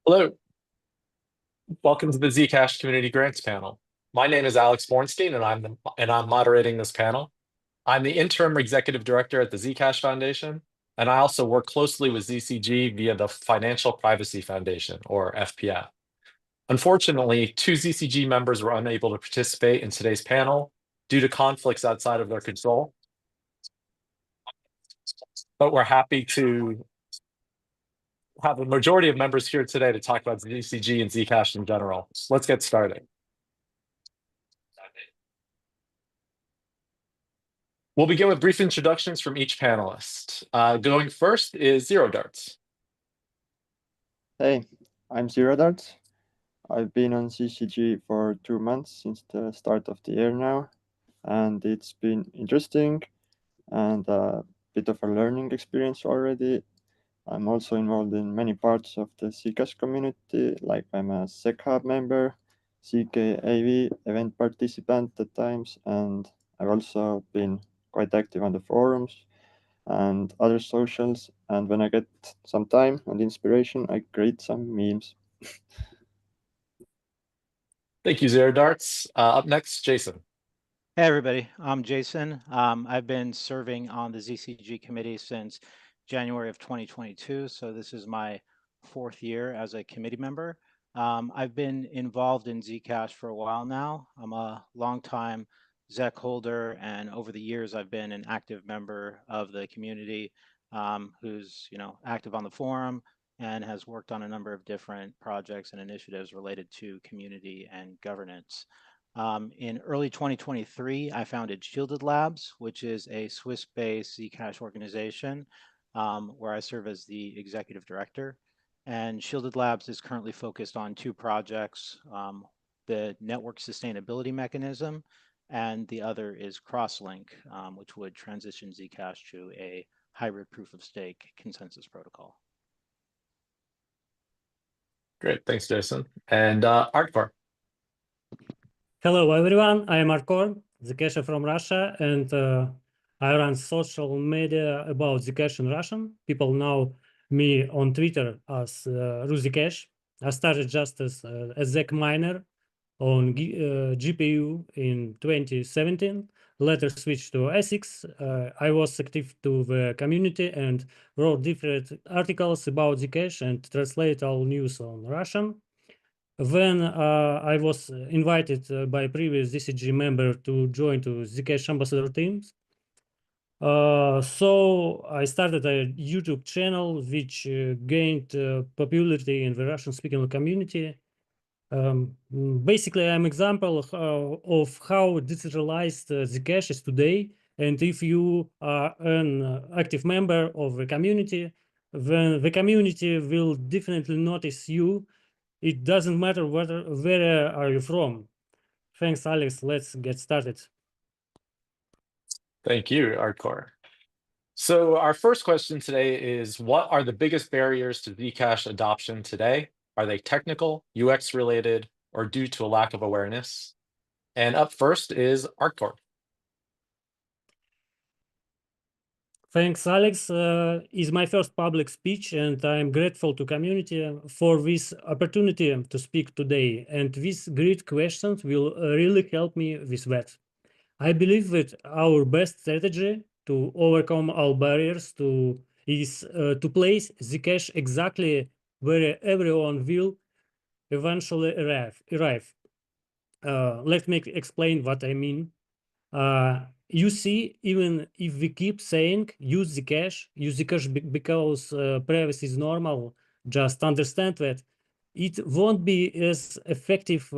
Hello, welcome to the Zcash Community Grants panel. My name is Alex Bornstein, and I'm moderating this panel. I'm the interim executive director at the Zcash Foundation, and I also work closely with ZCG via the Financial Privacy Foundation, or FPF. Unfortunately, two ZCG members were unable to participate in today's panel due to conflicts outside of their control, but we're happy to have a majority of members here today to talk about ZCG and Zcash in general. So let's get started. We'll begin with brief introductions from each panelist. Going first is Zerodartz. Hey, I'm Zerodartz. I've been on ZCG for 2 months since the start of the year now, and it's been interesting and a bit of a learning experience already. I'm also involved in many parts of the Zcash community, like I'm a Sec Hub member, ZconVI event participant at times, and I've also been quite active on the forums and other socials. And when I get some time and inspiration, I create some memes. Thank you, Zerodartz. Up next, Jason. Hey, everybody. I'm Jason. I've been serving on the ZCG committee since January of 2022, so this is my 4th year as a committee member. I've been involved in Zcash for a while now. I'm a longtime ZEC holder, and over the years, I've been an active member of the community who's active on the forum and has worked on a number of different projects and initiatives related to community and governance. In early 2023, I founded Shielded Labs, which is a Swiss-based Zcash organization where I serve as the executive director. And Shielded Labs is currently focused on 2 projects, the network sustainability mechanism, and the other is Crosslink, which would transition Zcash to a hybrid proof-of-stake consensus protocol. Great, thanks, Jason. And Artkor. Hello, everyone. I am Artkor, Zcash from Russia, and I run social media about Zcash in Russian. People know me on Twitter as RusZcash. I started just as a ZEC miner on GPU in 2017, later switched to ASICs. I was active to the community and wrote different articles about Zcash and translate all news on Russian. When I was invited by previous ZCG member to join to Zcash ambassador teams, so I started a YouTube channel which gained popularity in the Russian-speaking community. Basically, I'm an example of how decentralized Zcash is today. And if you are an active member of the community, then the community will definitely notice you. It doesn't matter where are you from. Thanks, Alex. Let's get started. Thank you, Artkor. So our first question today is, what are the biggest barriers to Zcash adoption today? Are they technical, UX related, or due to a lack of awareness? And up first is Artkor. Thanks, Alex. Is my first public speech, and I'm grateful to community for this opportunity to speak today. And these great questions will really help me with that. I believe that our best strategy to overcome all barriers is to place Zcash exactly where everyone will eventually arrive. Let me explain what I mean. You see, even if we keep saying use Zcash because privacy is normal, just understand that it won't be as effective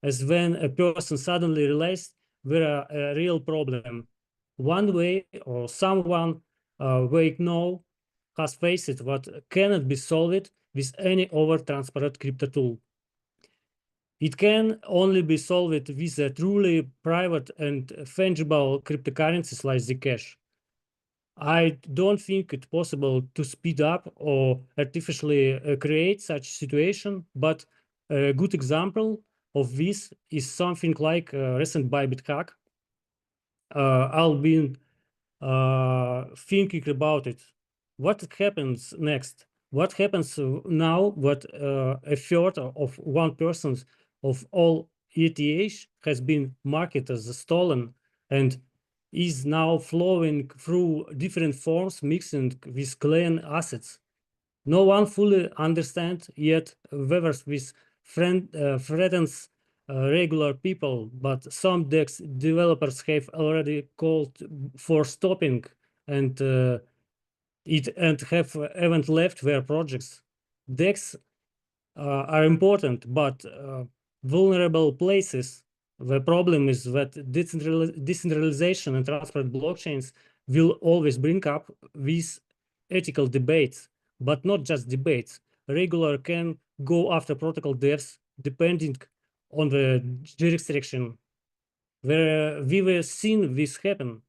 as when a person suddenly realizes there are a real problem. One way or someone way now has faced what cannot be solved with any over-transparent crypto tool. It can only be solved with a truly private and fungible cryptocurrencies like Zcash. I don't think it's possible to speed up or artificially create such situation, but a good example of this is something like recent Bybit hack. I've been thinking about it. What happens next? What happens now? What a third of 1% of all ETH has been marketed as stolen and is now flowing through different forms, mixing with clean assets. No one fully understands yet whether this threatens regular people, but some DEX developers have already called for stopping and have even left their projects. DEX are important, but vulnerable places. The problem is that decentralization and transparent blockchains will always bring up these ethical debates, but not just debates. Regular can go after protocol devs depending on the jurisdiction. Where we were seeing this happen,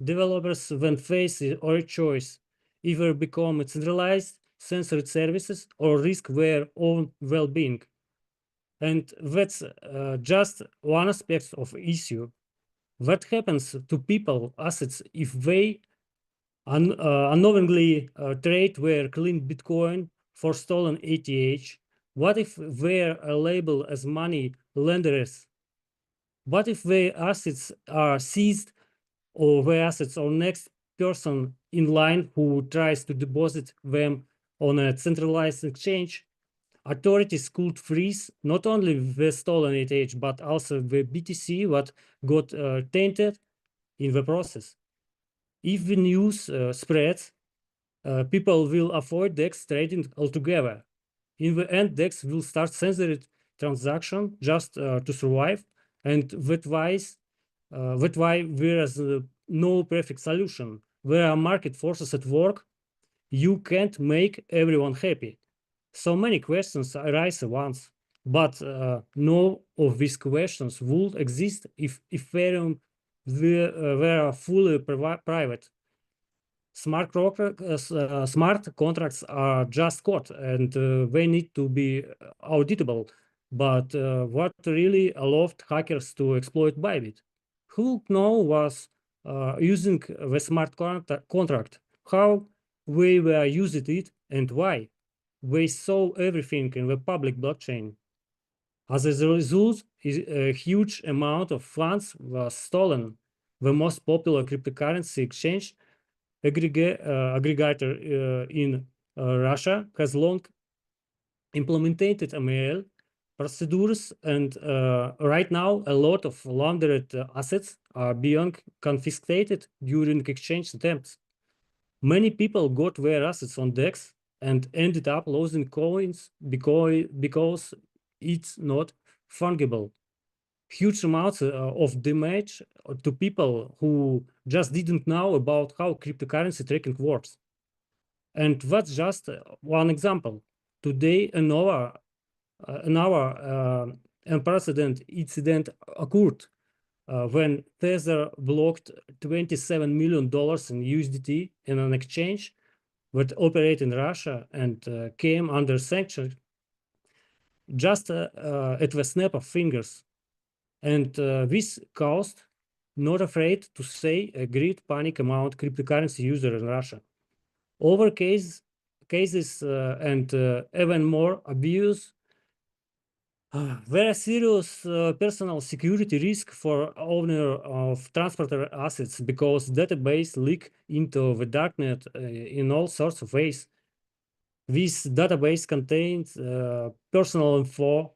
developers when faced or choice either become centralized censored services or risk their own well-being. And that's just one aspect of issue. What happens to people, assets, if they unknowingly trade their clean Bitcoin for stolen ETH? What if they're labeled as money lenders? What if their assets are seized or their assets are next person in line who tries to deposit them on a centralized exchange? Authorities could freeze not only the stolen ETH, but also the BTC that got tainted in the process. If the news spreads, people will avoid DEX trading altogether. In the end, DEX will start censoring transactions just to survive, and that's why there is no perfect solution. There are market forces at work. You can't make everyone happy. So many questions arise at once, but none of these questions would exist if Ethereum were fully private. Smart contracts are just code, and they need to be auditable. But what really allowed hackers to exploit Bybit? Who was using the smart contract? How we were using it and why? They saw everything in the public blockchain. As a result, a huge amount of funds was stolen. The most popular cryptocurrency exchange aggregator in Russia has long implemented ML procedures, and right now a lot of laundered assets are being confiscated during exchange attempts. Many people got their assets on DEX and ended up losing coins because it's not fungible. Huge amounts of damage to people who just didn't know about how cryptocurrency tracking works. And that's just one example. Today, another unprecedented incident occurred when Tether blocked $27 million in USDT in an exchange that operated in Russia and came under sanctions just at the snap of fingers. And this caused, not afraid to say, a great panic among cryptocurrency users in Russia. Over cases and even more abuse. Very serious personal security risk for owner of transporter assets because database leak into the darknet in all sorts of ways. This database contains personal info,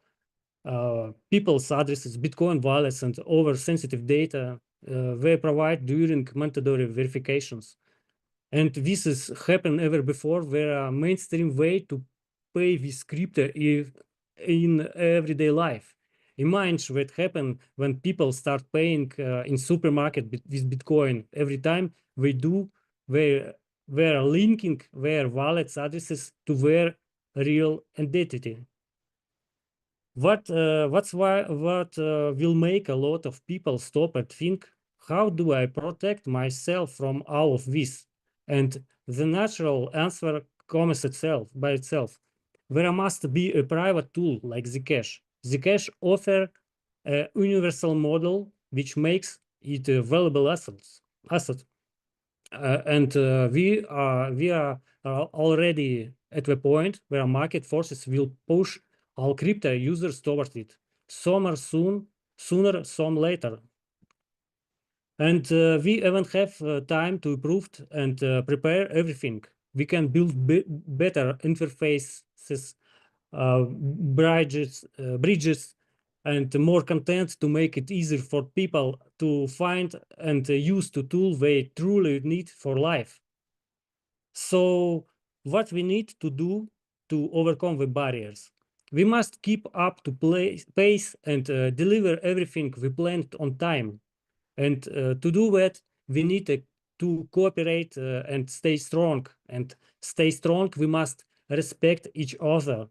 people's addresses, Bitcoin wallets, and other sensitive data they provide during mandatory verifications. And this has happened ever before. There are mainstream way to pay with crypto in everyday life. Imagine what happens when people start paying in supermarket with Bitcoin. Every time they do, they're linking their wallets addresses to their real identity. What will make a lot of people stop and think, how do I protect myself from all of this? And the natural answer comes by itself. There must be a private tool like Zcash. Zcash offers a universal model which makes it a valuable asset. And we are already at the point where market forces will push all crypto users toward it. Some are sooner, some later. And we even have time to improve and prepare everything. We can build better interfaces, bridges, and more content to make it easier for people to find and use the tool they truly need for life. So what we need to do to overcome the barriers? We must keep up to pace and deliver everything we planned on time. And to do that, we need to cooperate and stay strong. And stay strong, we must respect each other,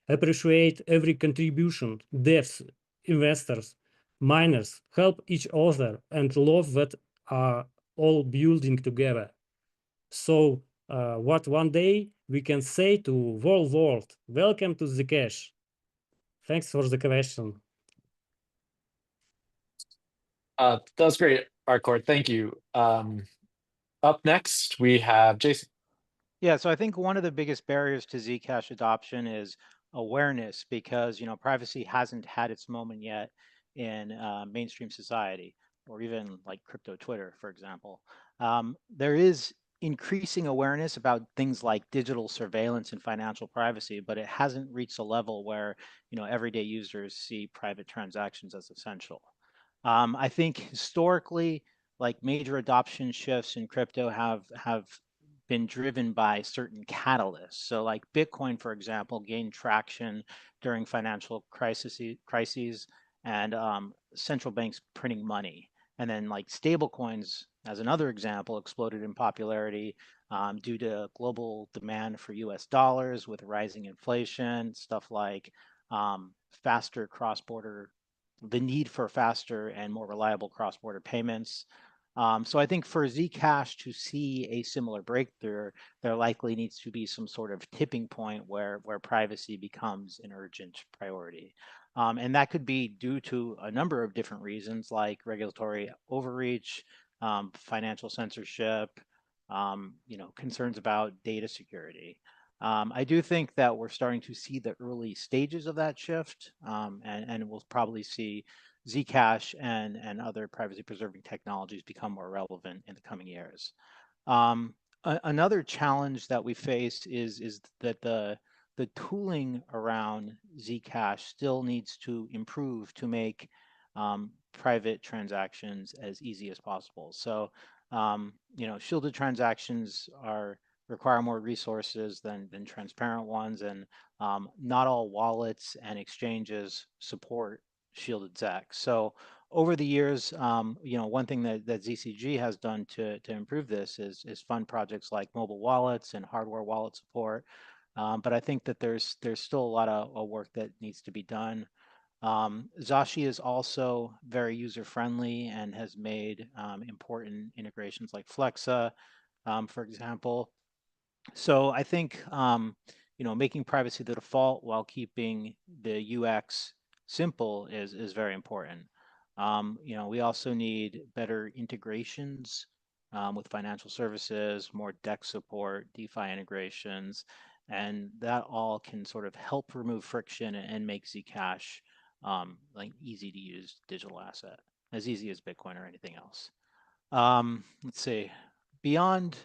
appreciate every contribution, devs, investors, miners, help each other, and love that are all building together. So what one day we can say to whole world, welcome to Zcash. Thanks for the question. That was great, Artkor. Thank you. Up next, we have Jason. Yeah, so I think one of the biggest barriers to Zcash adoption is awareness, because privacy hasn't had its moment yet in mainstream society, or even like crypto Twitter, for example. There is increasing awareness about things like digital surveillance and financial privacy, but it hasn't reached a level where everyday users see private transactions as essential. I think historically, like major adoption shifts in crypto have been driven by certain catalysts. So like Bitcoin, for example, gained traction during financial crises and central banks printing money. And then like stable coins, as another example, exploded in popularity due to global demand for US dollars with rising inflation, stuff like faster cross-border, the need for faster and more reliable cross-border payments. So I think for Zcash to see a similar breakthrough, there likely needs to be some sort of tipping point where privacy becomes an urgent priority. And that could be due to a number of different reasons, like regulatory overreach, financial censorship, concerns about data security. I do think that we're starting to see the early stages of that shift, and we'll probably see Zcash and other privacy preserving technologies become more relevant in the coming years. Another challenge that we face is that the tooling around Zcash still needs to improve to make private transactions as easy as possible. So, shielded transactions require more resources than transparent ones, and not all wallets and exchanges support shielded ZACs. So over the years, one thing that ZCG has done to improve this is fund projects like mobile wallets and hardware wallet support. But I think that there's still a lot of work that needs to be done. Zashi is also very user-friendly and has made important integrations like Flexa, for example. So I think making privacy the default while keeping the UX simple is very important. We also need better integrations with financial services, more DEX support, DeFi integrations, and that all can sort of help remove friction and make Zcash like easy to use digital asset, as easy as Bitcoin or anything else. Let's see, beyond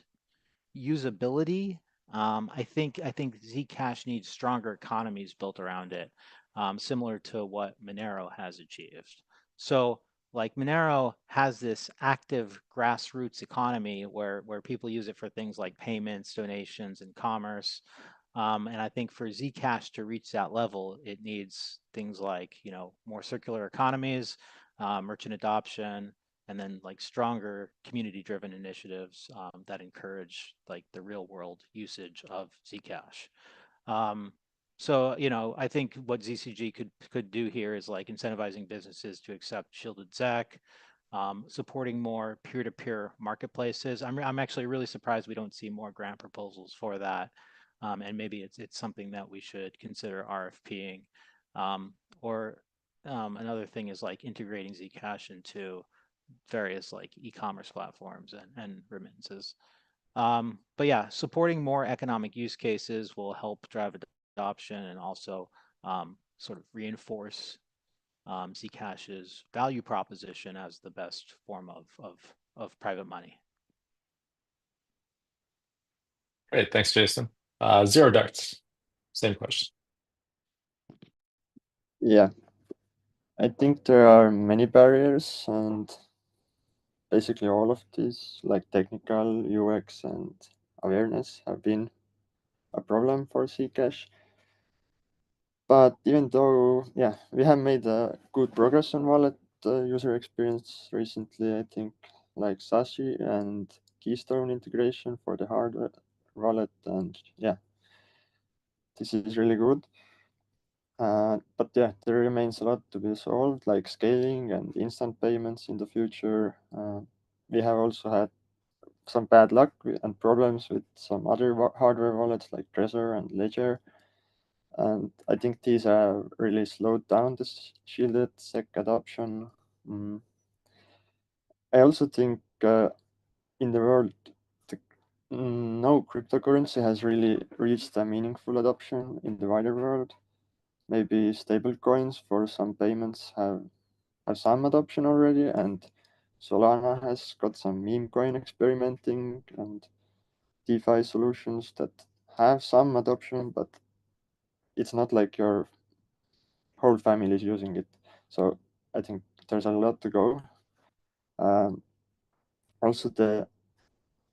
usability, I think Zcash needs stronger economies built around it, similar to what Monero has achieved. So like Monero has this active grassroots economy where people use it for things like payments, donations, and commerce. And I think for Zcash to reach that level, it needs things like more circular economies, merchant adoption, and then like stronger community-driven initiatives that encourage like the real-world usage of Zcash. So I think what ZCG could do here is like incentivizing businesses to accept shielded ZAC, supporting more peer-to-peer marketplaces. I'm actually really surprised we don't see more grant proposals for that, and maybe it's something that we should consider RFPing. Or another thing is like integrating Zcash into various like e-commerce platforms and remittances. But yeah, supporting more economic use cases will help drive adoption and also sort of reinforce Zcash's value proposition as the best form of private money. Great, thanks, Jason. Zerodartz, same question. Yeah, I think there are many barriers, and basically all of these, like technical, UX, and awareness, have been a problem for Zcash. But even though, yeah, we have made good progress on wallet user experience recently, I think, like Sashi and Keystone integration for the hardware wallet, and yeah, this is really good. But yeah, there remains a lot to be solved, like scaling and instant payments in the future. We have also had some bad luck and problems with some other hardware wallets like Trezor and Ledger. And I think these have really slowed down the shielded SEC adoption. I also think in the world, the, no cryptocurrency has really reached a meaningful adoption in the wider world. Maybe stable coins for some payments have some adoption already, and Solana has got some meme coin experimenting and DeFi solutions that have some adoption, but it's not like your whole family is using it. So I think there's a lot to go. Also, the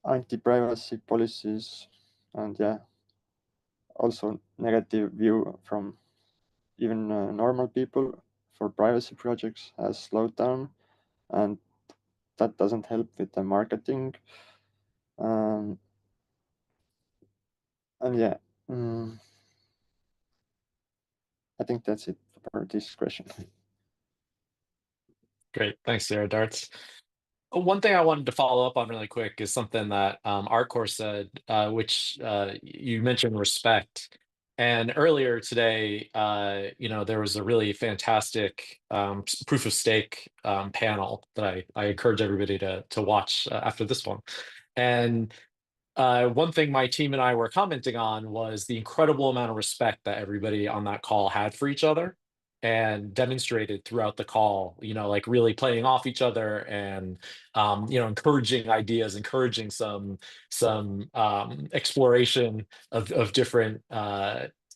anti-privacy policies and yeah, also negative view from even normal people for privacy projects has slowed down, and that doesn't help with the marketing. And yeah, I think that's it for this question. Great, thanks, Zerodartz. One thing I wanted to follow up on really quick is something that Artkor said, which you mentioned respect. And earlier today, there was a really fantastic proof of stake panel that I encourage everybody to watch after this one. And one thing my team and I were commenting on was the incredible amount of respect that everybody on that call had for each other and demonstrated throughout the call, like really playing off each other and, encouraging ideas, encouraging some exploration of different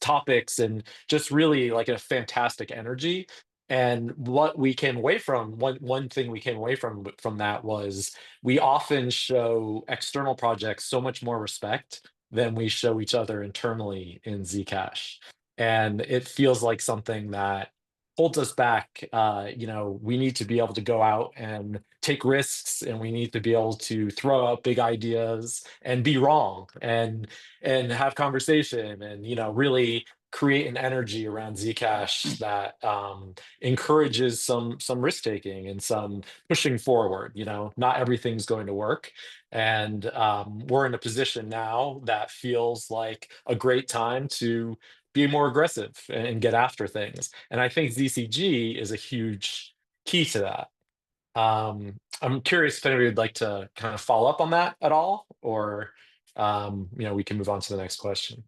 topics, and just really like a fantastic energy. And what we came away from, one thing we came away from that was we often show external projects so much more respect than we show each other internally in Zcash. And it feels like something that holds us back. We need to be able to go out and take risks, and we need to be able to throw out big ideas and be wrong and have conversation and really create an energy around Zcash that encourages some risk taking and some pushing forward. Not everything's going to work, and we're in a position now that feels like a great time to be more aggressive and get after things. And I think ZCG is a huge key to that. I'm curious if anybody would like to kind of follow up on that at all, or we can move on to the next question.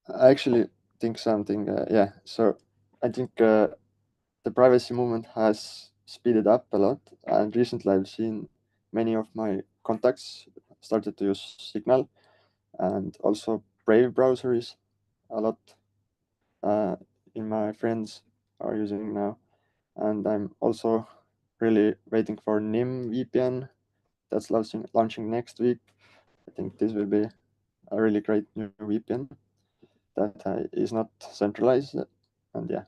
I actually think something, yeah. So I think the privacy movement has speeded up a lot, and recently I've seen many of my contacts started to use Signal, and also Brave browser is a lot in my friends are using now. And I'm also really waiting for NIM VPN that's launching next week. I think this will be a really great new VPN that is not centralized. And yeah,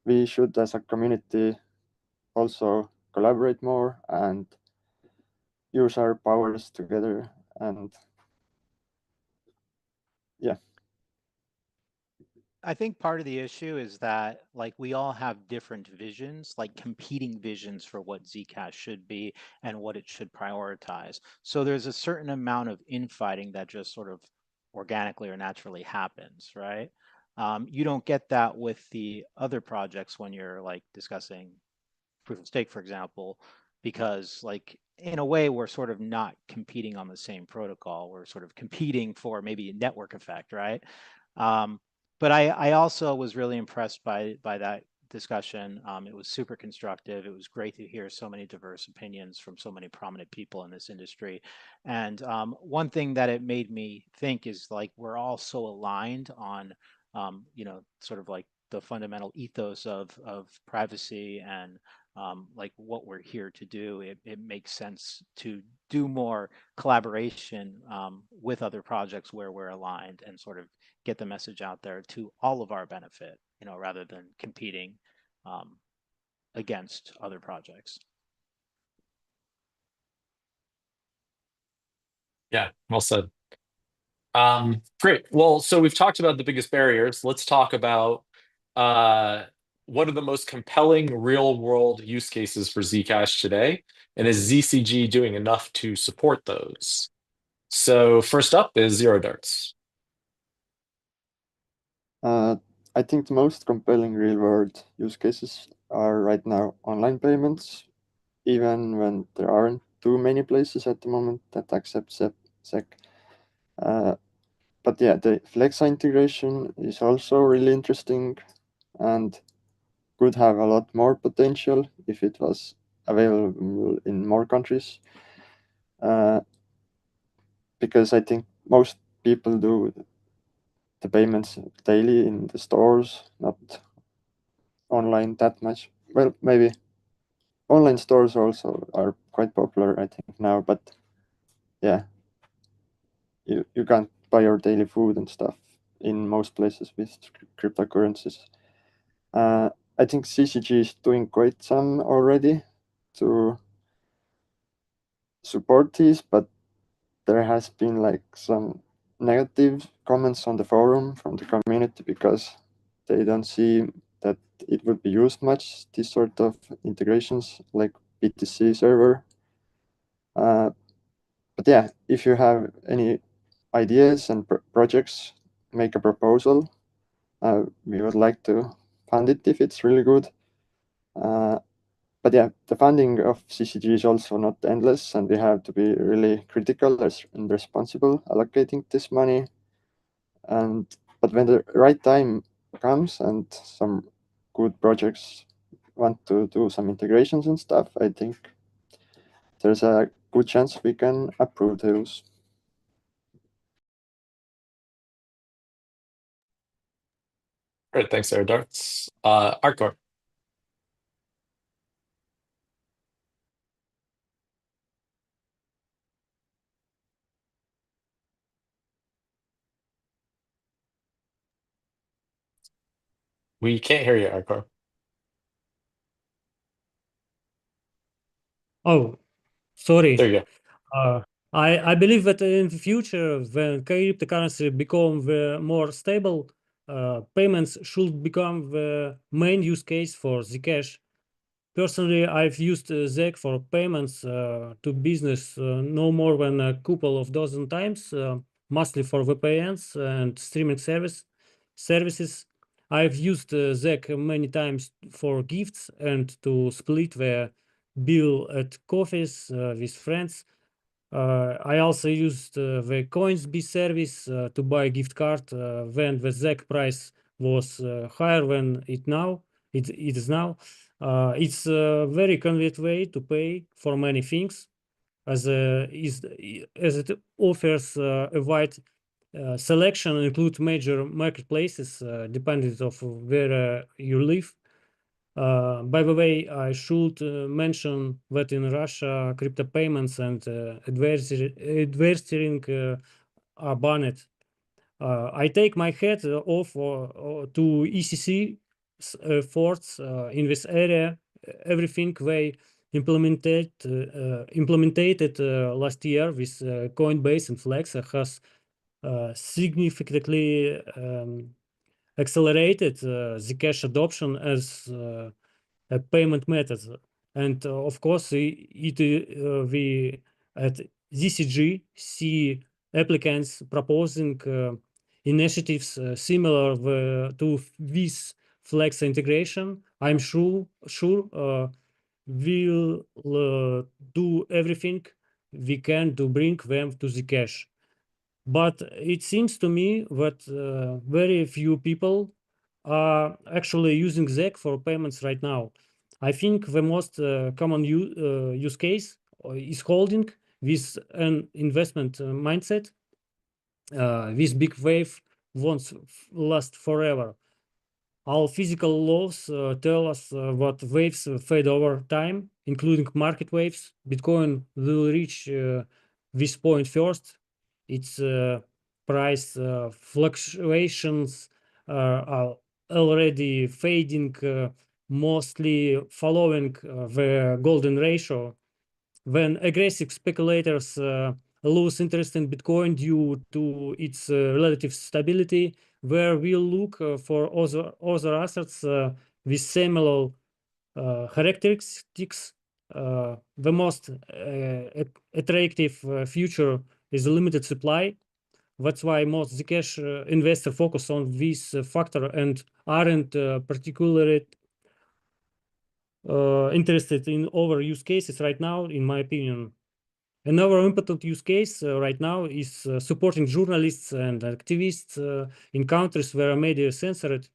we should as a community also collaborate more and use our powers together. And yeah. I think part of the issue is that like we all have different visions, like competing visions for what Zcash should be and what it should prioritize. So there's a certain amount of infighting that just sort of organically or naturally happens, right? You don't get that with the other projects when you're like discussing proof of stake, for example, because like in a way, we're sort of not competing on the same protocol. We're sort of competing for maybe a network effect, right? But I also was really impressed by that discussion. It was super constructive. It was great to hear so many diverse opinions from so many prominent people in this industry. And one thing that it made me think is like we're all so aligned on, sort of like the fundamental ethos of privacy and like what we're here to do. It makes sense to do more collaboration with other projects where we're aligned and sort of get the message out there to all of our benefit, rather than competing against other projects. Yeah, well said. Great. Well, so we've talked about the biggest barriers. Let's talk about what are the most compelling real world use cases for Zcash today, and is ZCG doing enough to support those? So first up is Zerodartz. I think the most compelling real-world use cases are right now online payments, even when there aren't too many places at the moment that accept SEC. But yeah, the Flexa integration is also really interesting and could have a lot more potential if it was available in more countries. Because I think most people do the payments daily in the stores, not online that much. Well, maybe online stores also are quite popular, I think, now, but yeah, you can't buy your daily food and stuff in most places with cryptocurrencies. I think ZCG is doing quite some already to support these, but there has been like some negative comments on the forum from the community because they don't see that it would be used much, this sort of integrations like BTC server. But yeah, if you have any ideas and projects, make a proposal. We would like to fund it if it's really good. But yeah, the funding of ZCG is also not endless, and we have to be really critical and responsible allocating this money. But when the right time comes and some good projects want to do some integrations and stuff, I think there's a good chance we can approve those. Great, thanks, Zerodartz. Artkor. We can't hear you, Artkor. Oh, sorry. There you go. I believe that in the future, when cryptocurrency become more stable, payments should become the main use case for Zcash. Personally, I've used ZEC for payments to business no more than a couple of dozen times, mostly for VPNs and streaming services. I've used ZEC many times for gifts and to split the bill at coffees with friends. I also used the CoinsBee service to buy gift card when the ZEC price was higher than it is now. It's a very convenient way to pay for many things, as it offers a wide selection, include major marketplaces depending of where you live. By the way, I should mention that in Russia, crypto payments and advertising are banned. I take my hat off to ECC efforts in this area. Everything they implemented last year with Coinbase and Flexa has significantly accelerated Zcash adoption as a payment method. And of course, we at ZCG see applicants proposing initiatives similar to this Flex integration. I'm sure we'll do everything we can to bring them to Zcash. But it seems to me that very few people are actually using ZEC for payments right now. I think the most common use case is holding with an investment mindset. This big wave won't last forever. All physical laws tell us what waves fade over time, including market waves. Bitcoin will reach this point first. Its price fluctuations are already fading, mostly following the golden ratio. When aggressive speculators lose interest in Bitcoin due to its relative stability, where we look for other assets with similar characteristics. The most attractive future is a limited supply. That's why most Zcash investors focus on this factor and aren't particularly interested in other use cases right now, in my opinion. Another important use case right now is supporting journalists and activists in countries where media is censored.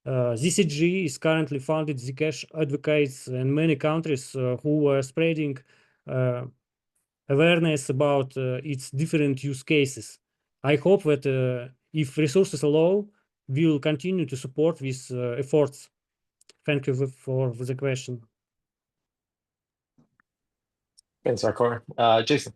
ZCG is currently funded Zcash advocates in many countries who are spreading awareness about its different use cases. I hope that if resources allow, we will continue to support these efforts. Thank you for the question. Thanks, Artkor. Jason.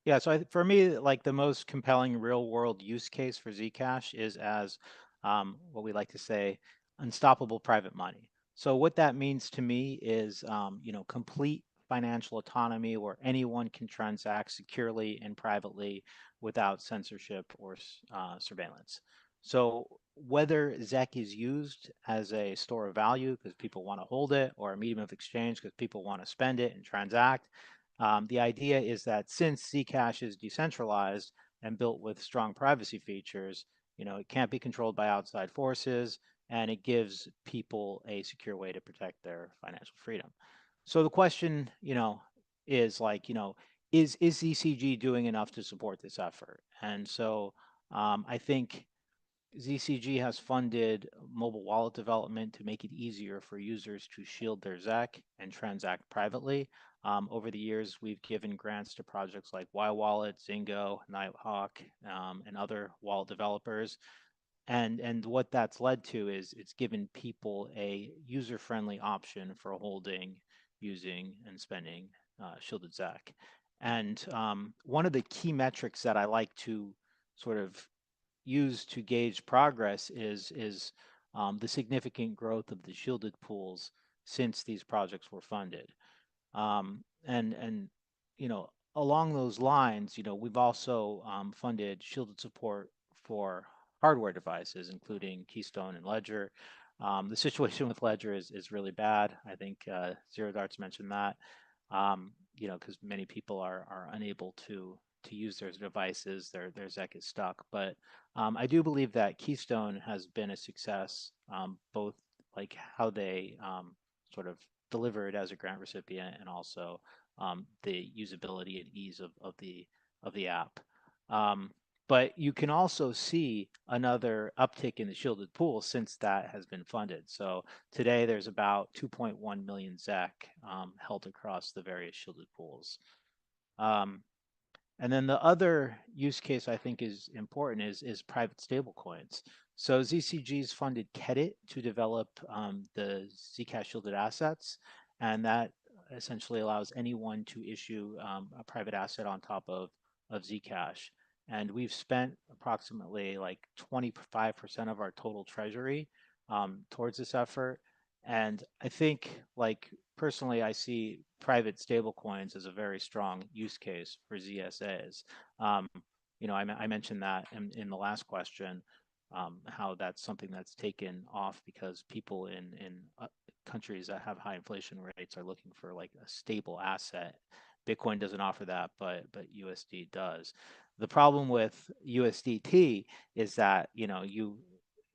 Yeah, so for me, like the most compelling real world use case for Zcash is as what we like to say, unstoppable private money. So what that means to me is, complete financial autonomy where anyone can transact securely and privately without censorship or surveillance. So whether ZEC is used as a store of value because people want to hold it, or a medium of exchange because people want to spend it and transact, the idea is that since Zcash is decentralized and built with strong privacy features, it can't be controlled by outside forces, and it gives people a secure way to protect their financial freedom. So the question, is like, is ZCG doing enough to support this effort? And so I think ZCG has funded mobile wallet development to make it easier for users to shield their ZEC and transact privately. Over the years, we've given grants to projects like Y Wallet, Zingo, Nighthawk, and other wallet developers. And what that's led to is it's given people a user-friendly option for holding, using, and spending shielded ZEC. And one of the key metrics that I like to sort of use to gauge progress is the significant growth of the shielded pools since these projects were funded. And along those lines, we've also funded shielded support for hardware devices, including Keystone and Ledger. The situation with Ledger is really bad. I think Zerodartz mentioned that, because many people are unable to use their devices, their ZEC is stuck. But I do believe that Keystone has been a success, both like how they sort of deliver it as a grant recipient, and also the usability and ease of the app. But you can also see another uptick in the shielded pool since that has been funded. So today there's about 2.1 million ZEC held across the various shielded pools. And then the other use case I think is important is private stablecoins. So ZCG's funded Kedit to develop the Zcash shielded assets, and that essentially allows anyone to issue a private asset on top of Zcash. And we've spent approximately like 25% of our total treasury towards this effort. And I think, like, personally, I see private stablecoins as a very strong use case for ZSAs. I mentioned that in the last question, how that's something that's taken off because people in countries that have high inflation rates are looking for like a stable asset. Bitcoin doesn't offer that, but USD does. The problem with USDT is that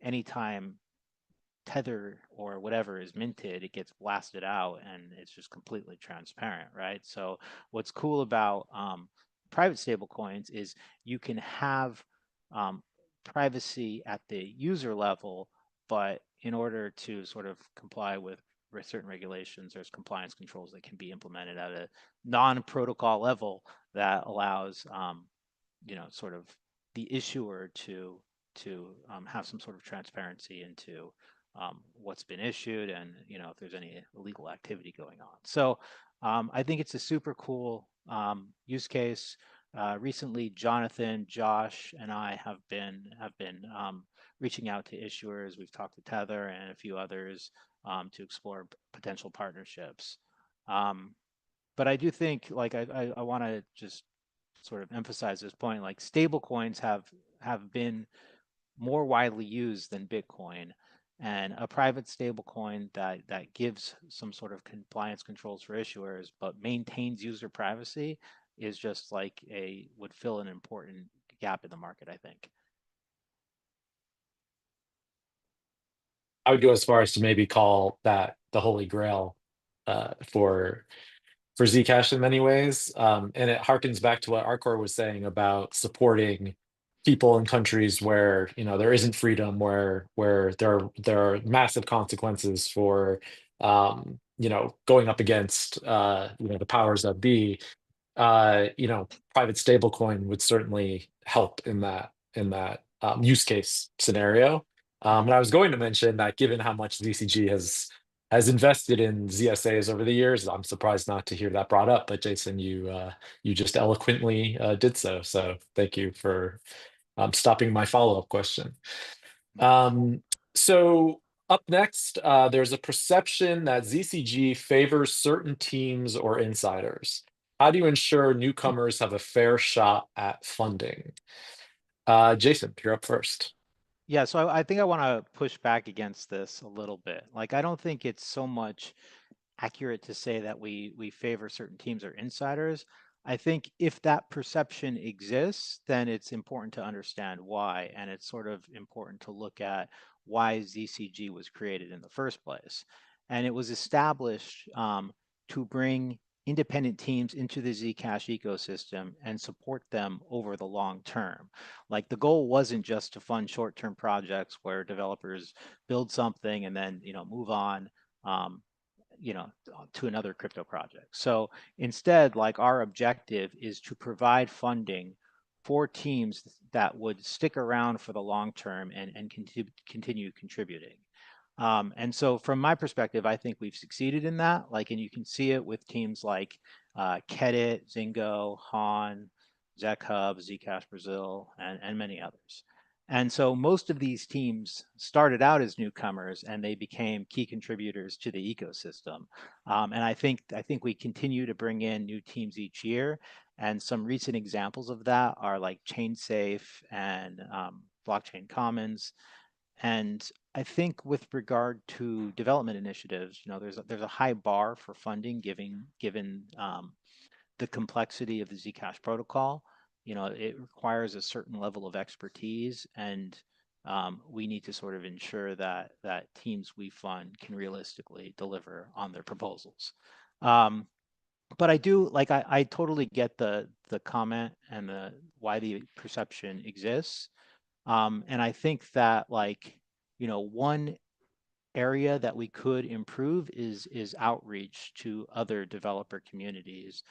anytime Tether or whatever is minted, it gets blasted out and it's just completely transparent, right? So what's cool about private stablecoins is you can have privacy at the user level, but in order to sort of comply with certain regulations, there's compliance controls that can be implemented at a non-protocol level that allows, sort of the issuer to have some sort of transparency into what's been issued and if there's any illegal activity going on. So I think it's a super cool use case. Recently, Jonathan, Josh, and I have been reaching out to issuers. We've talked to Tether and a few others to explore potential partnerships. But I do think, like, I want to just sort of emphasize this point, like stable coins have been more widely used than Bitcoin, and a private stable coin that gives some sort of compliance controls for issuers but maintains user privacy is just like would fill an important gap in the market, I think. I would go as far as to maybe call that the holy grail for Zcash in many ways. And it harkens back to what Artkor was saying about supporting people in countries where there isn't freedom, where there are massive consequences for going up against the powers that be. Private stablecoin would certainly help in that use case scenario. And I was going to mention that given how much ZCG has invested in ZSAs over the years, I'm surprised not to hear that brought up. But Jason, you just eloquently did so. So thank you for stopping my follow-up question. So up next, there's a perception that ZCG favors certain teams or insiders. How do you ensure newcomers have a fair shot at funding? Jason, you're up first. Yeah, so I think I want to push back against this a little bit. Like, I don't think it's so much accurate to say that we favor certain teams or insiders. I think if that perception exists, then it's important to understand why, and it's sort of important to look at why ZCG was created in the first place. And it was established to bring independent teams into the Zcash ecosystem and support them over the long term. Like, the goal wasn't just to fund short-term projects where developers build something and then move on to another crypto project. So instead, like, our objective is to provide funding for teams that would stick around for the long term and continue contributing. And so from my perspective, I think we've succeeded in that. Like, and you can see it with teams like Kedit, Zingo, Han, ZecHub, Zcash Brazil, and many others. And so most of these teams started out as newcomers and they became key contributors to the ecosystem. And I think we continue to bring in new teams each year. And some recent examples of that are like ChainSafe and Blockchain Commons. And I think with regard to development initiatives, there's a high bar for funding given the complexity of the Zcash protocol. It requires a certain level of expertise, and we need to sort of ensure that teams we fund can realistically deliver on their proposals. But I do, like, I totally get the comment and why the perception exists. And I think that, like, one area that we could improve is outreach to other developer communities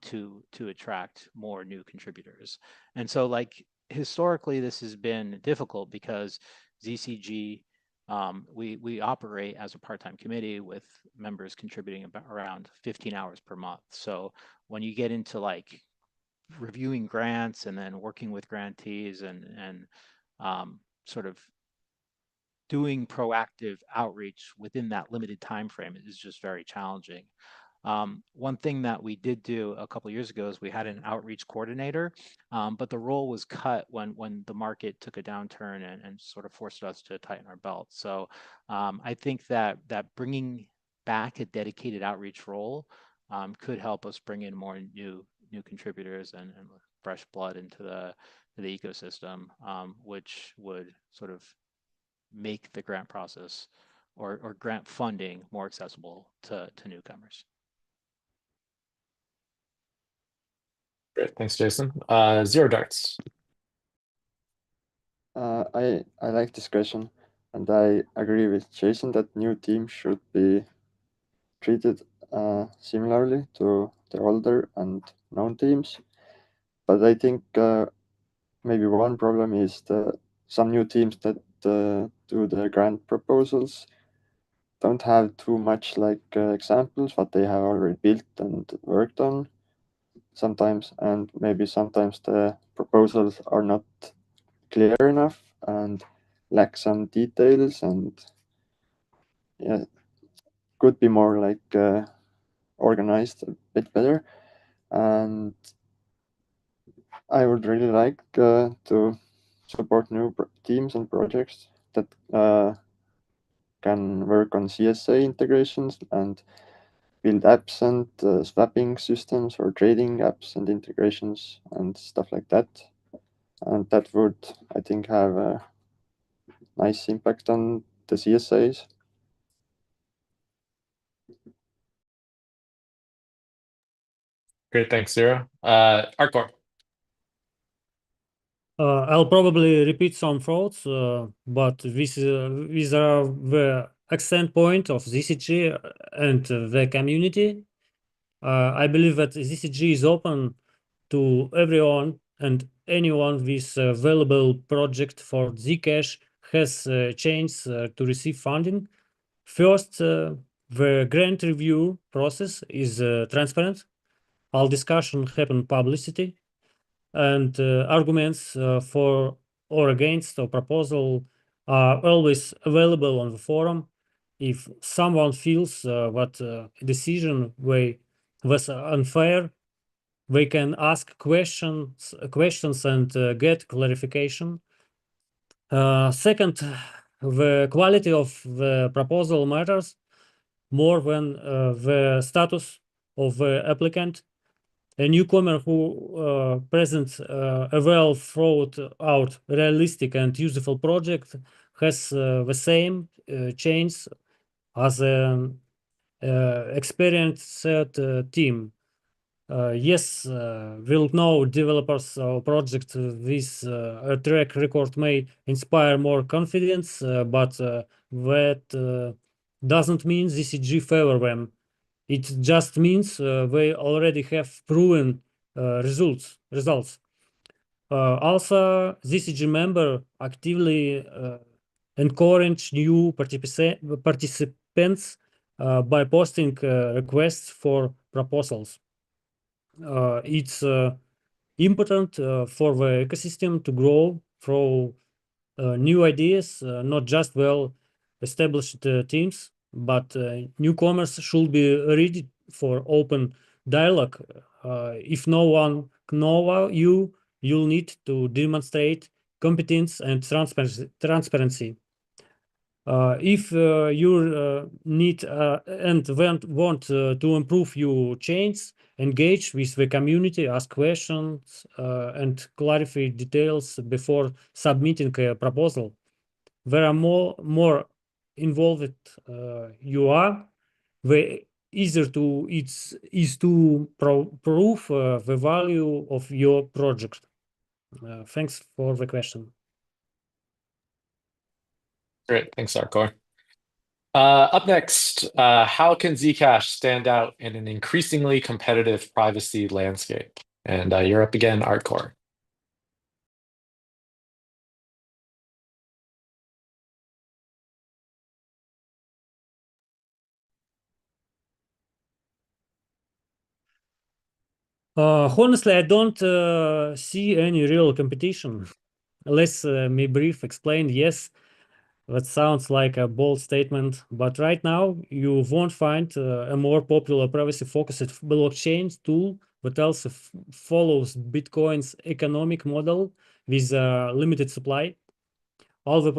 to attract more new contributors. And so, like, historically, this has been difficult because ZCG, we operate as a part-time committee with members contributing about around 15 hours per month. So when you get into like reviewing grants and then working with grantees and sort of doing proactive outreach within that limited time frame is just very challenging. One thing that we did do a couple of years ago is we had an outreach coordinator, but the role was cut when the market took a downturn and sort of forced us to tighten our belts. So I think that bringing back a dedicated outreach role could help us bring in more new contributors and fresh blood into the ecosystem, which would sort of make the grant process or grant funding more accessible to newcomers. Great, thanks, Jason. Zerodartz. I like this question, and I agree with Jason that new teams should be treated similarly to the older and known teams. But I think maybe one problem is some new teams that do the grant proposals don't have too much examples what they have already built and worked on sometimes, and maybe sometimes the proposals are not clear enough and lack some details, and yeah, could be more organized a bit better. And I would really like to support new teams and projects that can work on CSA integrations and build apps and swapping systems or trading apps and integrations and stuff like that. And that would, I think, have a nice impact on the CSAs. Great, thanks, Zero. Artkor. I'll probably repeat some thoughts, but these are the accent point of ZCG and the community. I believe that ZCG is open to everyone, and anyone with a valuable project for Zcash has a chance to receive funding. First, the grant review process is transparent. All discussion happen publicity, and arguments for or against a proposal are always available on the forum. If someone feels that a decision was unfair, they can ask questions and get clarification. Second, the quality of the proposal matters more than the status of the applicant. A newcomer who presents a well thought out, realistic and useful project has the same chance as an experienced team. Yes, we'll know developers or projects with a track record may inspire more confidence, but that doesn't mean ZCG favor them. It just means they already have proven results. Also, ZCG member actively encourage new participants by posting requests for proposals. It's important for the ecosystem to grow through new ideas, not just well-established teams, but newcomers should be ready for open dialogue. If no one knows you, you'll need to demonstrate competence and transparency. If you need and want to improve your chains, engage with the community, ask questions, and clarify details before submitting a proposal. The more involved you are, the easier it is to prove the value of your project. Thanks for the question. Great, thanks, Artkor. Up next, how can Zcash stand out in an increasingly competitive privacy landscape? And you're up again, Artkor. Honestly, I don't see any real competition. Let's me brief explain. Yes, that sounds like a bold statement, but right now you won't find a more popular privacy-focused blockchain tool that also follows Bitcoin's economic model with a limited supply. All the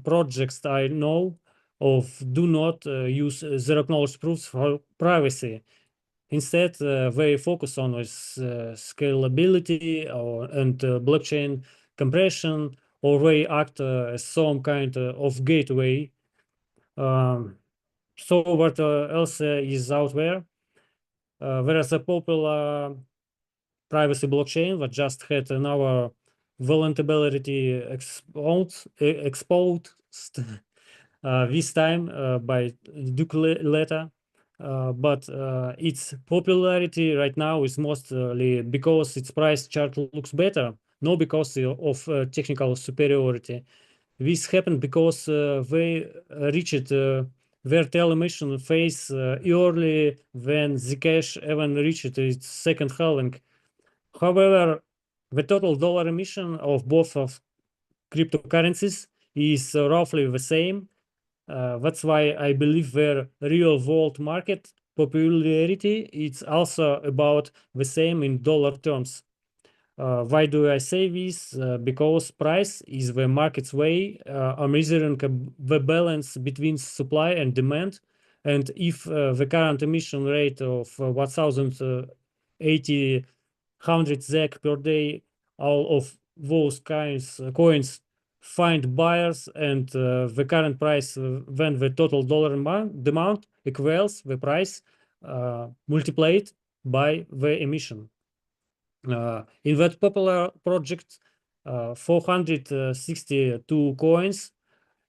projects I know of do not use zero-knowledge proofs for privacy. Instead, they focus on scalability and blockchain compression or they act as some kind of gateway. So what else is out there? There is a popular privacy blockchain that just had another vulnerability exposed this time by Duke letter. But its popularity right now is mostly because its price chart looks better, not because of technical superiority. This happened because they reached their telemission phase early when Zcash even reached its second halving. However, the total dollar emission of both of cryptocurrencies is roughly the same. That's why I believe their real world market popularity is also about the same in dollar terms. Why do I say this? Because price is the market's way of measuring the balance between supply and demand. And if the current emission rate of 1,080 100 ZEC per day, all of those coins find buyers, and the current price when the total dollar demand equals the price multiplied by the emission. In that popular project, 462 coins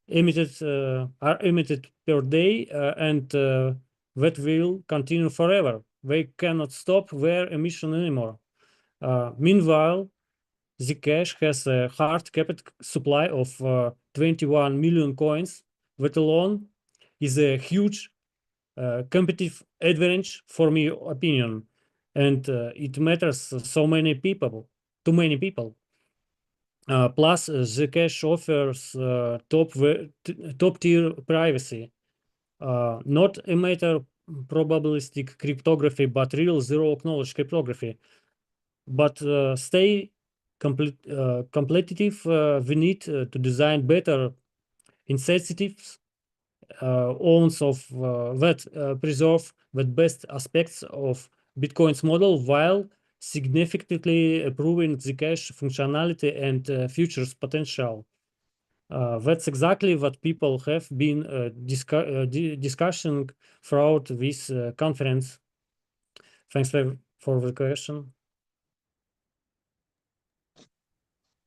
are emitted per day, and that will continue forever. They cannot stop their emission anymore. Meanwhile, Zcash has a hard-capped supply of 21 million coins, that alone is a huge competitive advantage for my opinion, and it matters so many people, to many people. Plus, Zcash offers top-tier privacy, not a matter probabilistic cryptography, but real zero-knowledge cryptography. But stay competitive, we need to design better incentives of that preserve the best aspects of Bitcoin's model while significantly improving Zcash functionality and futures potential. That's exactly what people have been discussing throughout this conference. Thanks for the question.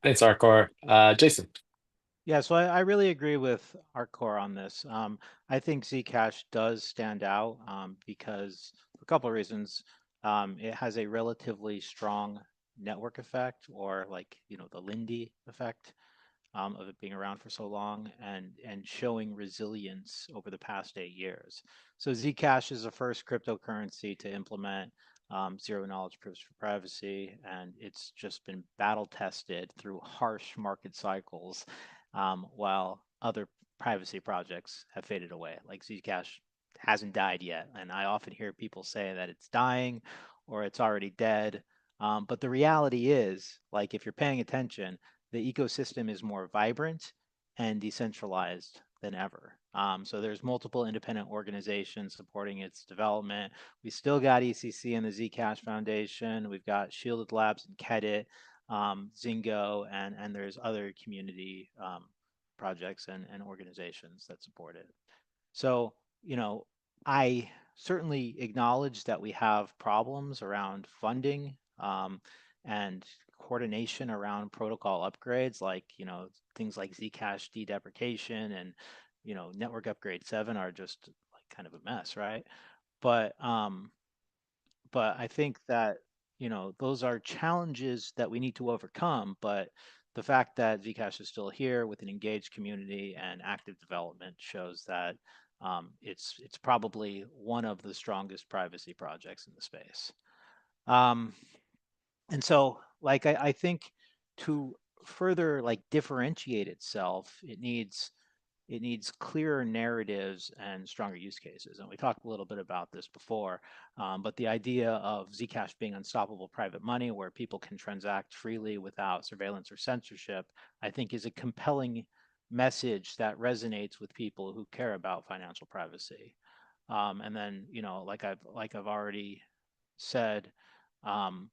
Thanks, Artkor. Jason. Yeah, so I really agree with Artkor on this. I think Zcash does stand out because for a couple of reasons. It has a relatively strong network effect, or like, the Lindy effect of it being around for so long and showing resilience over the past 8 years. So Zcash is the first cryptocurrency to implement zero knowledge proofs for privacy, and it's just been battle tested through harsh market cycles, while other privacy projects have faded away. Like Zcash hasn't died yet, and I often hear people say that it's dying or it's already dead. But the reality is, like, if you're paying attention, the ecosystem is more vibrant and decentralized than ever. So there's multiple independent organizations supporting its development. We still got ECC and the Zcash Foundation. We've got Shielded Labs and Kedit, Zingo, and there's other community projects and organizations that support it. So, I certainly acknowledge that we have problems around funding and coordination around protocol upgrades, like, things like Zcash dedeprecation and, network upgrade 7 are just like kind of a mess, right? But I think that, those are challenges that we need to overcome. But the fact that Zcash is still here with an engaged community and active development shows that it's probably one of the strongest privacy projects in the space. And so, like, I think to further like differentiate itself, it needs clearer narratives and stronger use cases. And we talked a little bit about this before, but the idea of Zcash being unstoppable private money where people can transact freely without surveillance or censorship, I think is a compelling message that resonates with people who care about financial privacy. And then, like I've already said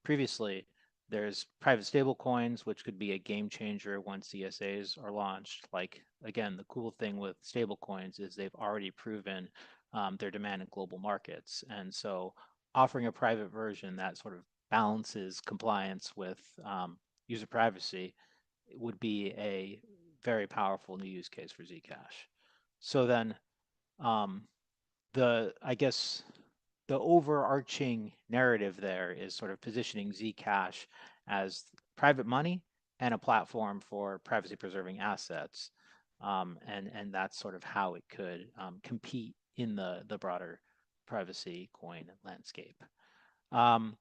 previously, There's private stablecoins, which could be a game changer once CSAs are launched. Like, again, the cool thing with stablecoins is they've already proven their demand in global markets. And so offering a private version that sort of balances compliance with user privacy would be a very powerful new use case for Zcash. So then I guess the overarching narrative there is sort of positioning Zcash as private money and a platform for privacy preserving assets. And that's sort of how it could compete in the broader privacy coin landscape. And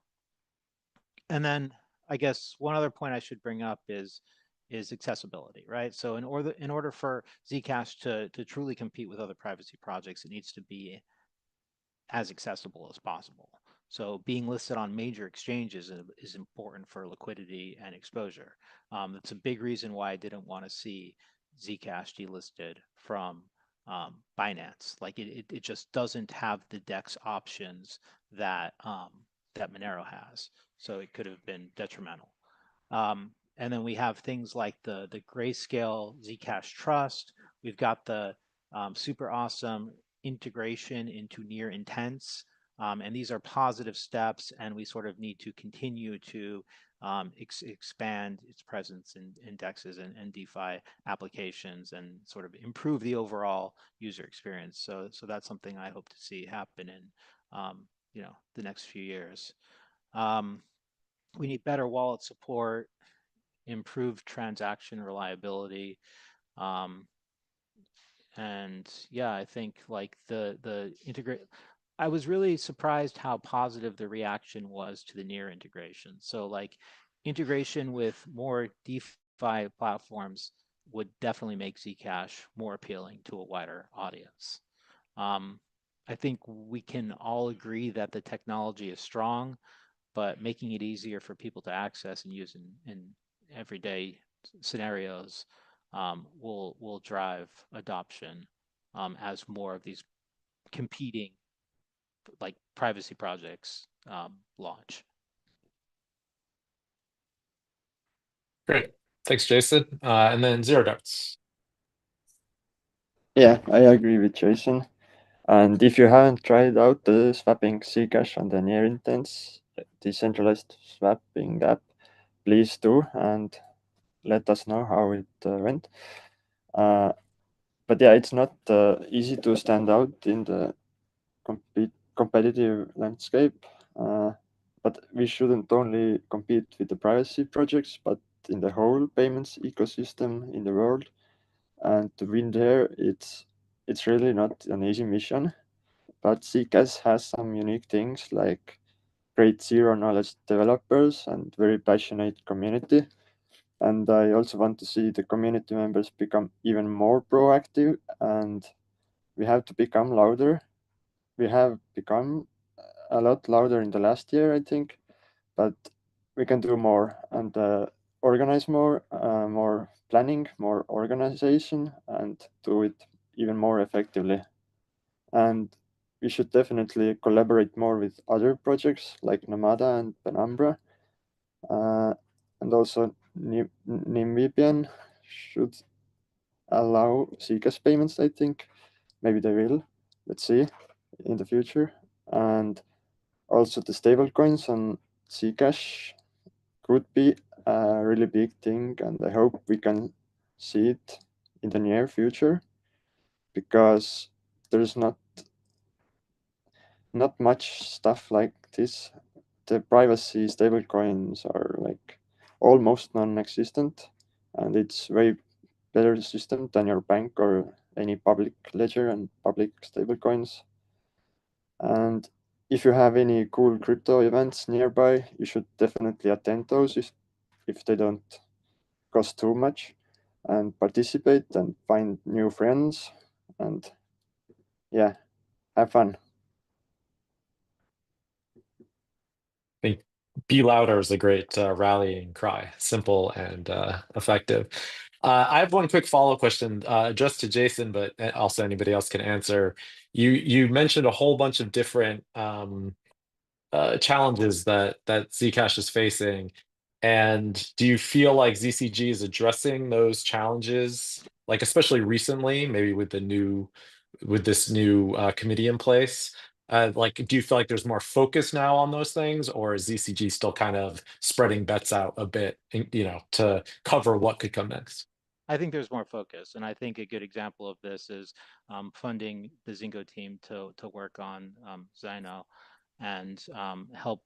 then I guess one other point I should bring up is accessibility, right? So in order for Zcash to truly compete with other privacy projects, it needs to be as accessible as possible. So being listed on major exchanges is important for liquidity and exposure. That's a big reason why I didn't want to see Zcash delisted from Binance. Like it just doesn't have the DEX options that that Monero has. So it could have been detrimental. And then we have things like the Grayscale Zcash Trust. We've got the super awesome integration into near intents. And these are positive steps, and we sort of need to continue to expand its presence in indexes and DeFi applications and sort of improve the overall user experience. So that's something I hope to see happen in the next few years. We need better wallet support, improved transaction reliability. And yeah, I think like the integrate. I was really surprised how positive the reaction was to the near integration. So like integration with more DeFi platforms would definitely make Zcash more appealing to a wider audience. I think we can all agree that the technology is strong, but making it easier for people to access and use in everyday scenarios will drive adoption as more of these competing like privacy projects launch. Great. Thanks, Jason. And then Zerodartz. Yeah, I agree with Jason. And if you haven't tried out the swapping Zcash on the near intents decentralized swapping app, please do and let us know how it went. But yeah, it's not easy to stand out in the competitive landscape. But we shouldn't only compete with the privacy projects, but in the whole payments ecosystem in the world. And to win there, it's really not an easy mission. But Zcash has some unique things like great zero knowledge developers and very passionate community. And I also want to see the community members become even more proactive, and we have to become louder. We have become a lot louder in the last year, I think, but we can do more and organize more, more planning, more organization, and do it even more effectively. And we should definitely collaborate more with other projects like Nomada and Penumbra. And also NimVPN should allow Zcash payments, I think. Maybe they will. Let's see in the future. And also the stablecoins on Zcash could be a really big thing, and I hope we can see it in the near future, because there's not much stuff like this. The privacy stablecoins are like almost non-existent, and it's way better system than your bank or any public ledger and public stablecoins. And if you have any cool crypto events nearby, you should definitely attend those if they don't cost too much, and participate and find new friends, and yeah, have fun. I think "Be louder" is a great rallying cry, simple and effective. I have one quick follow-up question addressed to Jason, but also anybody else can answer. You mentioned a whole bunch of different challenges that Zcash is facing. And do you feel like ZCG is addressing those challenges, like especially recently, maybe with this new committee in place? Like, do you feel like there's more focus now on those things, or is ZCG still kind of spreading bets out a bit, to cover what could come next? I think there's more focus, and I think a good example of this is funding the Zingo team to work on Zino and help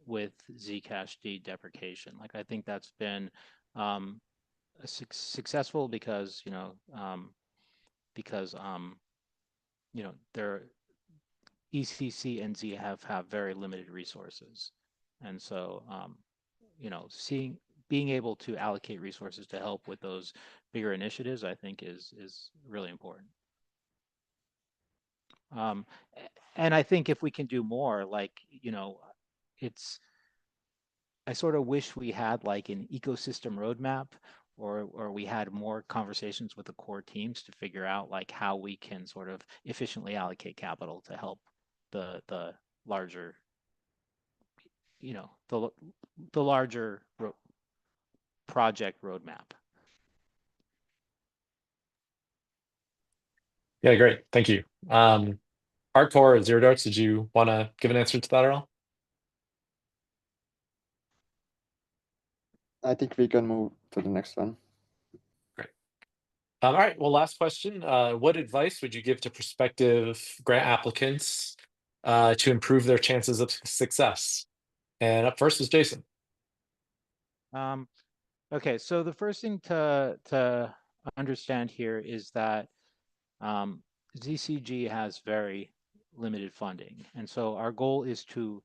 with Zcash deprecation. Like, I think that's been successful because their ECC and Z have very limited resources, and so being able to allocate resources to help with those bigger initiatives, I think is really important. And I think if we can do more, like, I sort of wish we had like an ecosystem roadmap, or we had more conversations with the core teams to figure out like how we can sort of efficiently allocate capital to help the larger, the larger project roadmap. Yeah, great. Thank you. Artkor or Zerodartz, did you want to give an answer to that at all? I think we can move to the next one. Great. All right. Well, last question. What advice would you give to prospective grant applicants to improve their chances of success? And up first is Jason. Okay, so the first thing to understand here is that ZCG has very limited funding, and so our goal is to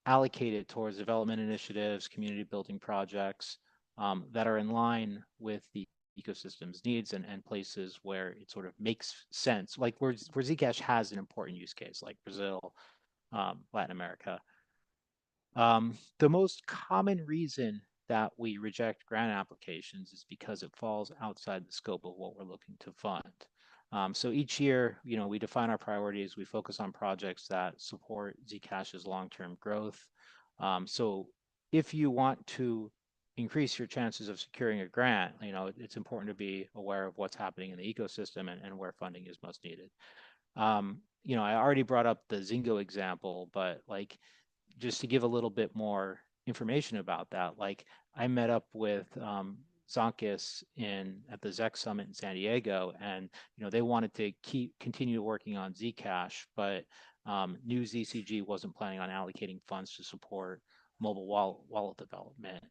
allocate it towards development initiatives, community building projects that are in line with the ecosystem's needs and places where it sort of makes sense, like where Zcash has an important use case, like Brazil, Latin America. The most common reason that we reject grant applications is because it falls outside the scope of what we're looking to fund. So each year, we define our priorities. We focus on projects that support Zcash's long-term growth. So if you want to increase your chances of securing a grant, it's important to be aware of what's happening in the ecosystem and where funding is most needed. I already brought up the Zingo example, but like, just to give a little bit more information about that, like I met up with Zonkis at the ZEC Summit in San Diego, and they wanted to continue working on Zcash, but new ZCG wasn't planning on allocating funds to support mobile wallet development.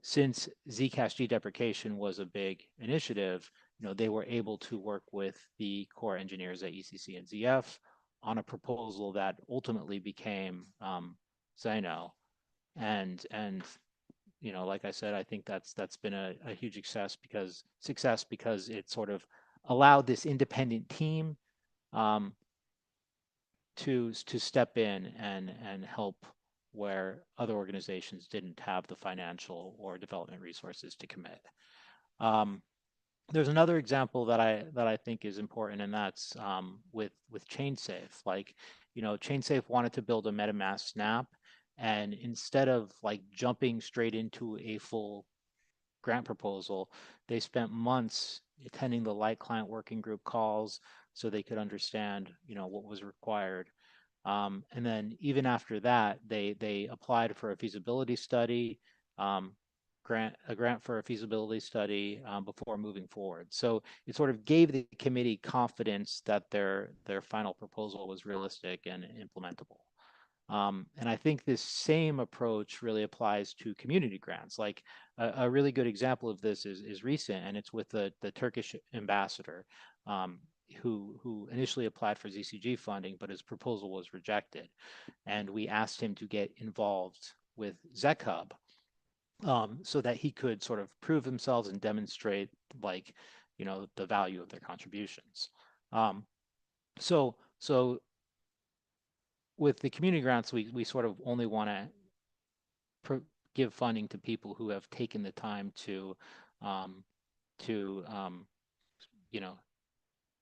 Since Zcash deprecation was a big initiative, they were able to work with the core engineers at ECC and ZF on a proposal that ultimately became Zino, and like I said, I think that's been a huge success because it sort of allowed this independent team to step in and help where other organizations didn't have the financial or development resources to commit. There's another example that I think is important, and that's with ChainSafe. Like, ChainSafe wanted to build a MetaMask snap, and instead of like jumping straight into a full grant proposal, they spent months attending the Light Client Working Group calls so they could understand, what was required. And then even after that, they applied for a feasibility study. A grant for a feasibility study before moving forward. So it sort of gave the committee confidence that their final proposal was realistic and implementable. And I think this same approach really applies to community grants. Like a really good example of this is recent, and it's with the Turkish ambassador who initially applied for ZCG funding, but his proposal was rejected. And we asked him to get involved with ZecHub, so that he could sort of prove themselves and demonstrate, like, the value of their contributions. So with the community grants, we sort of only want to give funding to people who have taken the time to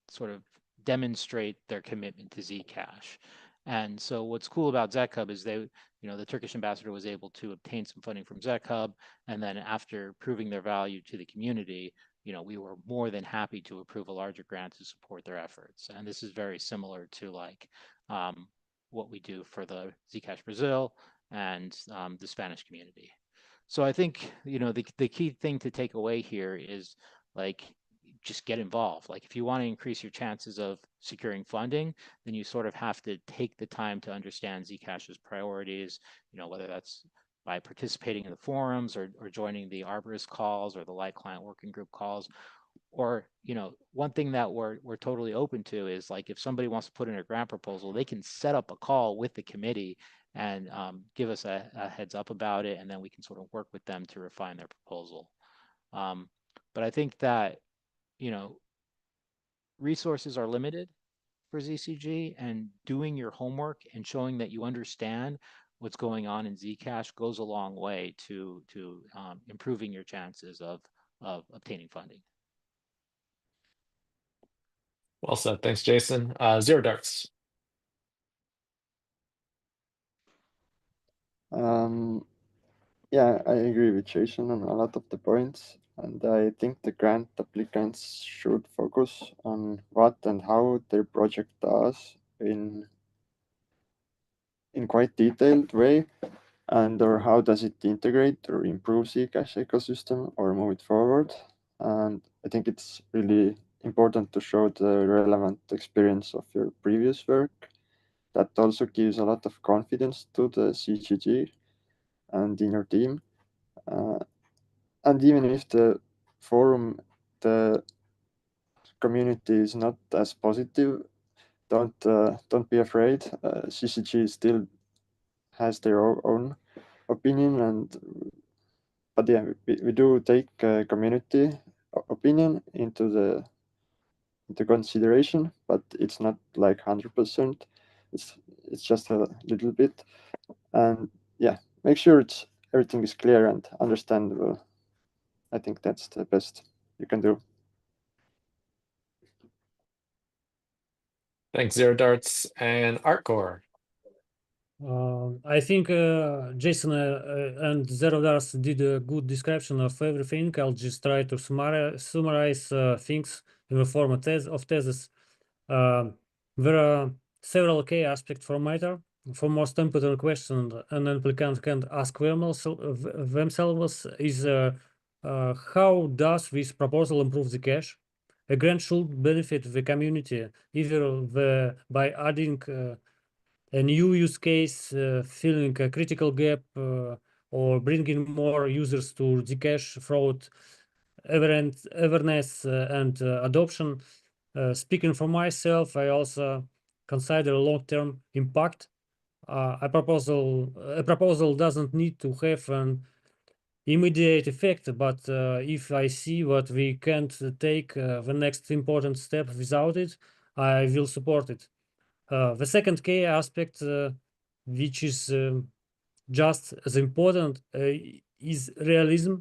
sort of demonstrate their commitment to Zcash. And so what's cool about ZChub is they, the Turkish ambassador was able to obtain some funding from ZChub, and then after proving their value to the community, we were more than happy to approve a larger grant to support their efforts. And this is very similar to like what we do for the Zcash Brazil and the Spanish community. So I think, the key thing to take away here is like, just get involved. Like if you want to increase your chances of securing funding, then you sort of have to take the time to understand Zcash's priorities, whether that's by participating in the forums or joining the arborist calls or the light client working group calls. Or, one thing that we're totally open to is like if somebody wants to put in a grant proposal, they can set up a call with the committee and give us a heads up about it, and then we can sort of work with them to refine their proposal. But I think that resources are limited for ZCG, and doing your homework and showing that you understand what's going on in Zcash goes a long way to improving your chances of obtaining funding. Well said. Thanks, Jason. Zerodartz. Yeah, I agree with Jason on a lot of the points, and I think the grant applicants should focus on what and how their project does in quite detailed way, and or how does it integrate or improve Zcash ecosystem or move it forward. And I think it's really important to show the relevant experience of your previous work. That also gives a lot of confidence to the ZCG and in your team. And even if the forum, the community is not as positive, don't be afraid. ZCG still has their own opinion, but yeah, we do take community opinion into consideration, but it's not like 100%. It's just a little bit, and yeah, make sure everything is clear and understandable. I think that's the best you can do. Thanks, Zerodartz. And Artkor. I think Jason and Zerodartz did a good description of everything. I'll just try to summarize things in the form of thesis. There are several key aspects for matter. For most important questions an applicant can ask themselves is how does this proposal improve Zcash? A grant should benefit the community either by adding a new use case, filling a critical gap, or bringing more users to Zcash fraud awareness and adoption. Speaking for myself, I also consider long-term impact. A proposal doesn't need to have an immediate effect, but if I see what we can't take the next important step without it, I will support it. The second key aspect, which is just as important, is realism.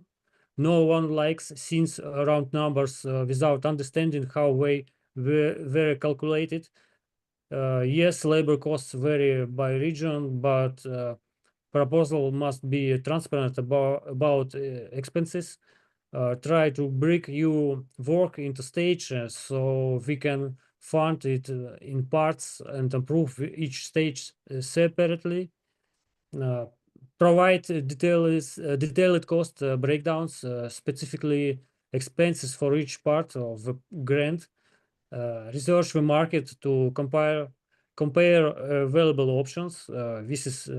No one likes seeing round numbers without understanding how they were calculated. Yes, labor costs vary by region, but proposal must be transparent about expenses. Try to break your work into stages so we can fund it in parts and improve each stage separately. Provide detailed cost breakdowns, specifically expenses for each part of the grant. Research the market to compare available options. This is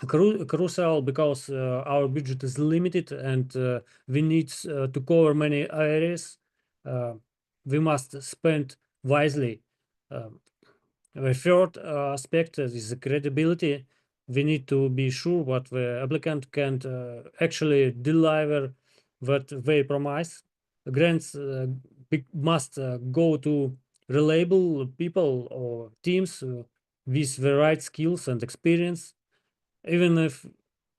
crucial because our budget is limited and we need to cover many areas. We must spend wisely. The third aspect is the credibility. We need to be sure what the applicant can actually deliver what they promise. Grants must go to reliable people or teams with the right skills and experience. Even if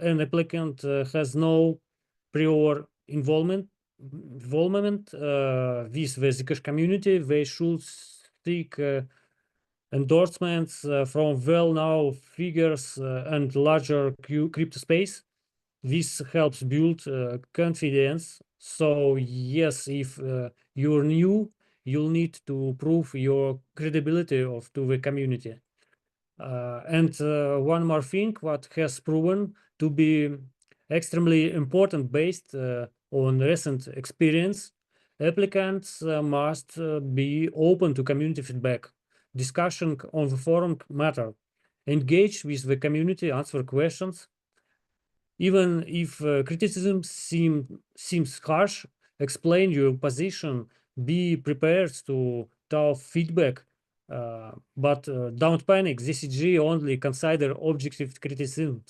an applicant has no prior involvement with the Zcash community, they should seek endorsements from well-known figures and larger crypto space. This helps build confidence. So yes, if you're new, you'll need to prove your credibility to the community. And one more thing, what has proven to be extremely important based on recent experience, applicants must be open to community feedback. Discussion on the forum matter. Engage with the community, answer questions. Even if criticism seems harsh, explain your position, be prepared to tough feedback, but don't panic. ZCG only consider objective criticism.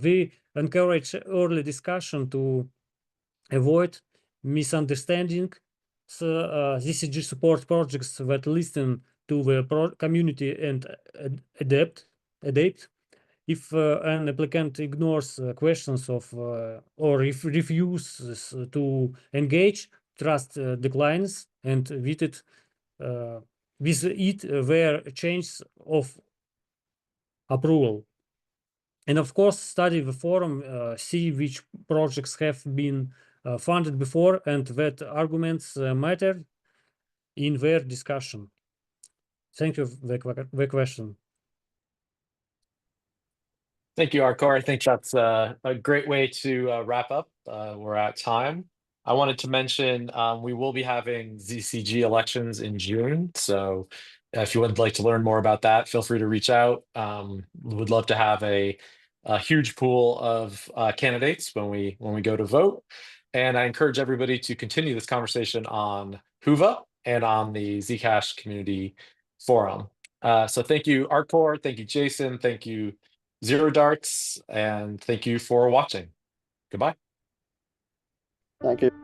We encourage early discussion to avoid misunderstanding. So, ZCG support projects that listen to the community and adapt. If an applicant ignores questions of or if refuses to engage, trust declines, and with it their change of approval. And of course, study the forum, see which projects have been funded before and that arguments matter in their discussion. Thank you for the question. Thank you, Artkor. I think that's a great way to wrap up. We're at time. I wanted to mention we will be having ZCG elections in June. So if you would like to learn more about that, feel free to reach out. We would love to have a huge pool of candidates when we go to vote. And I encourage everybody to continue this conversation on Whova and on the Zcash Community Forum. So thank you, Artkor. Thank you, Jason. Thank you, Zerodartz, and thank you for watching. Goodbye. Thank you.